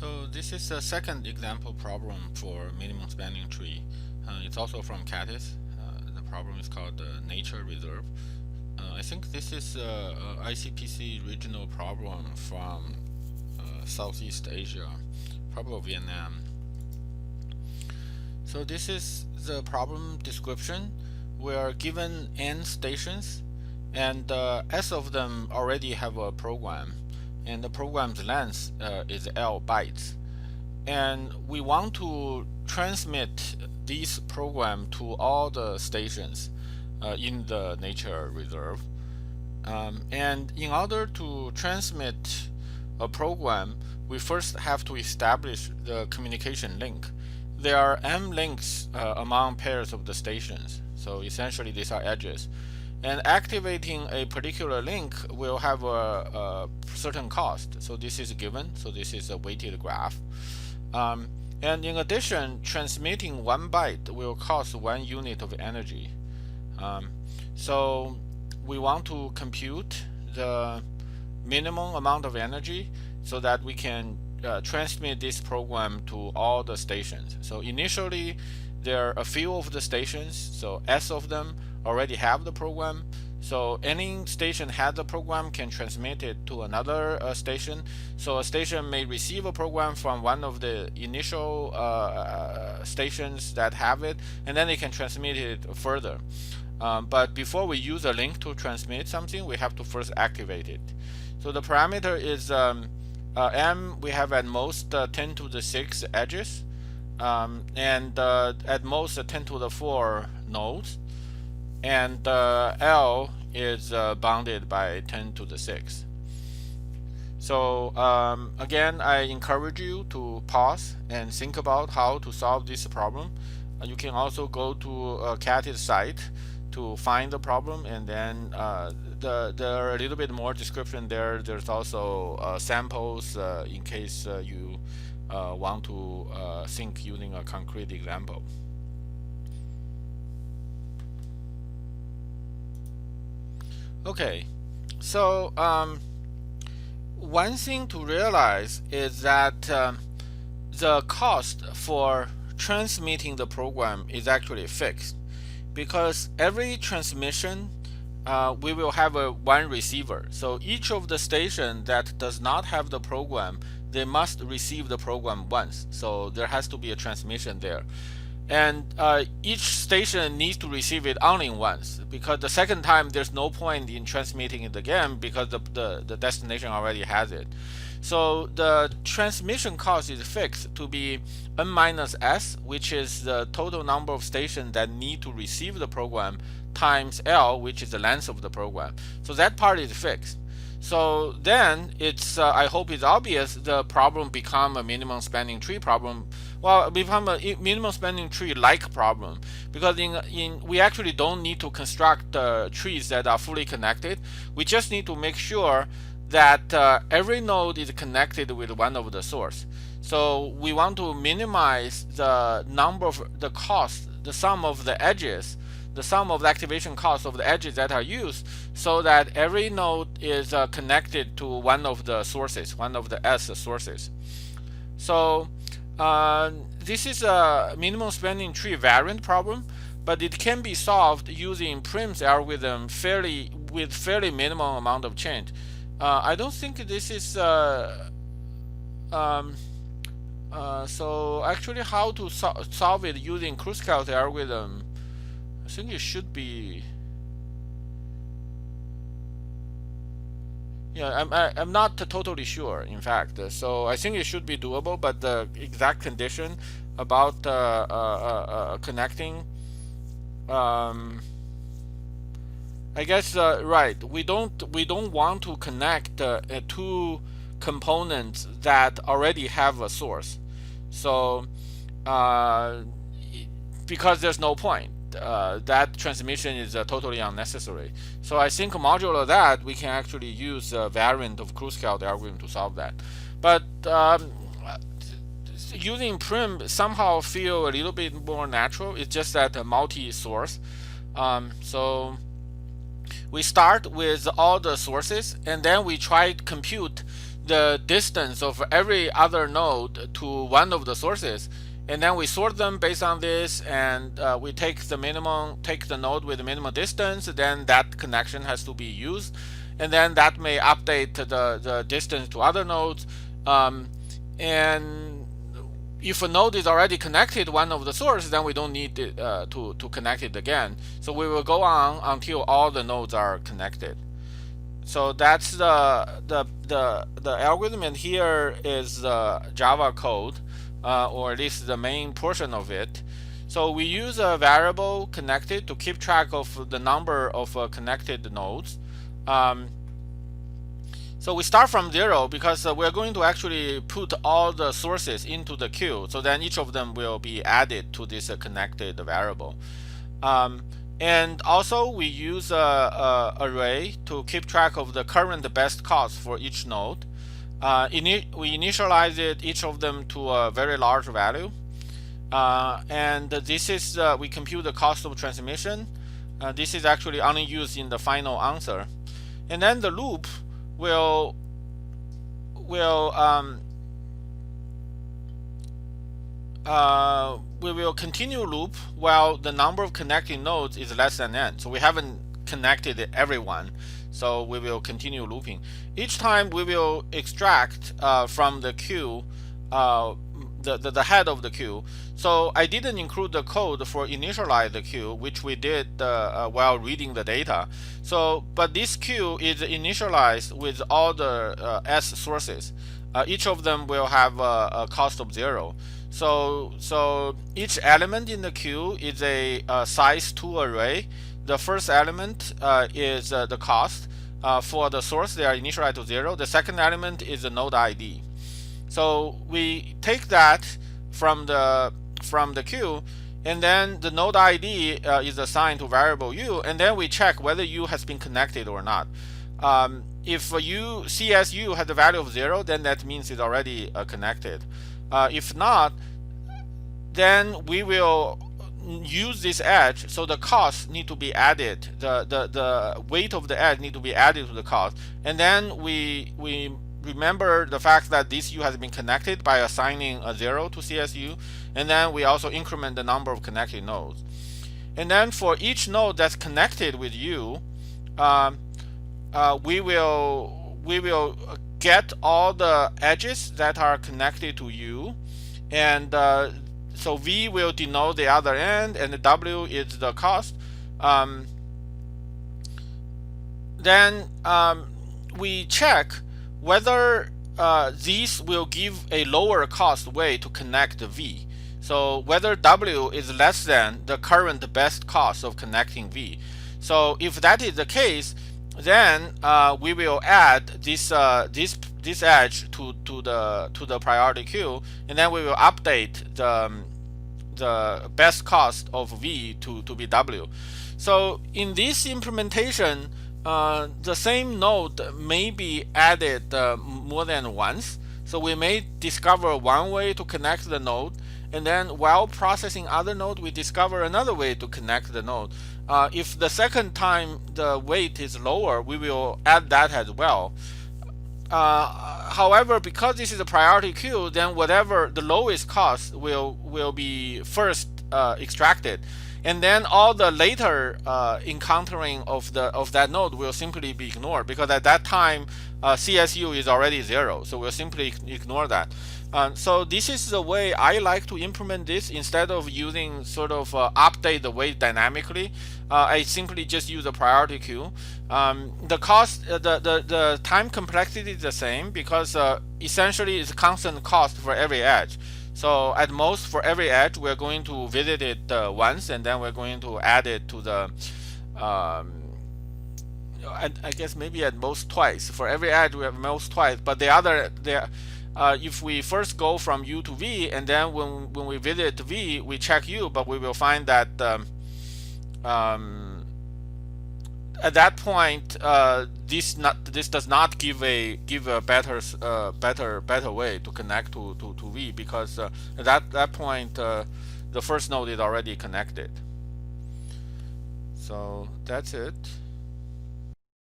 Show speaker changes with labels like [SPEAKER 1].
[SPEAKER 1] So this is a second example problem for minimum spanning tree. It's also from Cont'd. The problem is called nature reserve. I think this is a ICPC regional problem from Southeast Asia, probably Vietnam. So this is the problem description. We are given n stations, and s of them already have a program, and the program's length is L bytes. And we want to transmit this program to all the stations in the nature reserve. And in order to transmit a program, we first have to establish the communication link. There are m links among pairs of the stations. So essentially these are edges. And activating a particular link will have a certain cost. So this is given. So this is a weighted graph. And in addition, transmitting 1 byte will cost 1 unit of energy. So we want to compute the minimum amount of energy so that we can transmit this program to all the stations. So initially, there are a few of the stations, so S of them already have the program. So any station has the program can transmit it to another station. So a station may receive a program from one of the initial stations that have it, and then it can transmit it further. But before we use a link to transmit something, we have to first activate it. So the parameter is m. We have at most 10 to the 6 edges, and at most 10 to the 4 nodes, and L is bounded by 10 to the 6. So again, I encourage you to pause and think about how to solve this problem. You can also go to Cont'd site to find the problem, and then there are a little bit more description there. There's also samples in case you want to think using a concrete example. Okay, so one thing to realize is that the cost for transmitting the program is actually fixed, because every transmission we will have one receiver. So each of the station that does not have the program, they must receive the program once. So there has to be a transmission there. And each station needs to receive it only once, because the second time there's no point in transmitting it again because the destination already has it. So the transmission cost is fixed to be n minus s, which is the total number of stations that need to receive the program, times L, which is the length of the program. So that part is fixed. So then it's I hope it's obvious the problem become a minimum spanning tree problem. Well, become a minimum spanning tree like problem, because we actually don't need to construct trees that are fully connected. We just need to make sure that every node is connected with one of the source. So we want to minimize the number of the cost, the sum of the edges, the sum of the activation cost of the edges that are used, so that every node is connected to one of the sources, one of the S sources. So this is a minimum spanning tree variant problem, but it can be solved using Prim's algorithm with fairly minimum amount of change. I don't think this is so actually how to solve it using Kruskal's algorithm. I think it should be, yeah, I'm not totally sure, in fact. So I think it should be doable, but the exact condition about connecting, I guess right. We don't want to connect two components that already have a source. So because there's no point. That transmission is totally unnecessary. So I think modulo that we can actually use a variant of Kruskal's algorithm to solve that. But using Prim somehow feel a little bit more natural. It's just that a multi-source. So we start with all the sources, and then we try to compute the distance of every other node to one of the sources, and then we sort them based on this, and we take the node with the minimum distance, then that connection has to be used, and then that may update the distance to other nodes. And if a node is already connected to one of the sources, then we don't need to connect it again. So we will go on until all the nodes are connected. So that's the algorithm, and here is the Java code, or at least the main portion of it. So we use a variable connected to keep track of the number of connected nodes. So we start from 0 because we're going to actually put all the sources into the queue. So then each of them will be added to this connected variable. And also we use a array to keep track of the current best cost for each node. We initialize each of them to a very large value. And this is we compute the cost of transmission. This is actually only used in the final answer. And then the loop will we will continue loop while the number of connecting nodes is less than n. So we haven't connected everyone, so we will continue looping. Each time we will extract from the queue the head of the queue. So I didn't include the code for initialize the queue, which we did while reading the data. So, but this queue is initialized with all the S sources. Each of them will have a cost of 0. So each element in the queue is a size 2 array. The first element is the cost. For the source, they are initialized to 0. The second element is the node ID. So we take that from the queue, and then the node ID is assigned to variable u, and then we check whether u has been connected or not. If CSU has a value of 0, then that means it's already connected. If not, then we will use this edge, so the cost need to be added. The weight of the edge need to be added to the cost, and then we remember the fact that this u has been connected by assigning a 0 to CSU, and then we also increment the number of connected nodes. And then for each node that's connected with u, we will get all the edges that are connected to u, and so v will denote the other end, and the w is the cost. Then we check whether these will give a lower cost way to connect v. So whether w is less than the current best cost of connecting v. So if that is the case, then we will add this edge to the priority queue, and then we will update the best cost of v to be w. So in this implementation, the same node may be added more than once. So we may discover one way to connect the node, and then while processing other node, we discover another way to connect the node. If the second time the weight is lower, we will add that as well. However, because this is a priority queue, then whatever the lowest cost will be first extracted, and then all the later encountering of that node will simply be ignored, because at that time CSU is already 0, so we'll simply ignore that. So this is the way I like to implement this. Instead of using sort of update the weight dynamically, I simply just use a priority queue. The cost, the time complexity is the same, because essentially it's constant cost for every edge. So at most, for every edge, we're going to visit it once, and then we're going to add it to the I guess maybe at most twice. For every edge we have most twice, but if we first go from u to v, and then when we visit v, we check u, but we will find that at that point this does not give a better way to connect to v, because at that point the first node is already connected. So that's it.